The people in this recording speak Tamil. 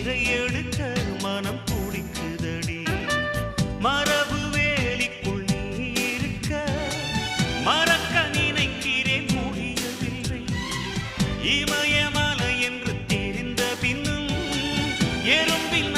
சிறை எடுக்க மனம் துடிக்குதடி. மரபு வேலிக்குள் நீ இருக்க மறக்க நினைக்கிறேன் முடியவில்லை. இமயமலை என்று தெரிந்த பின்னும் எறும்பின்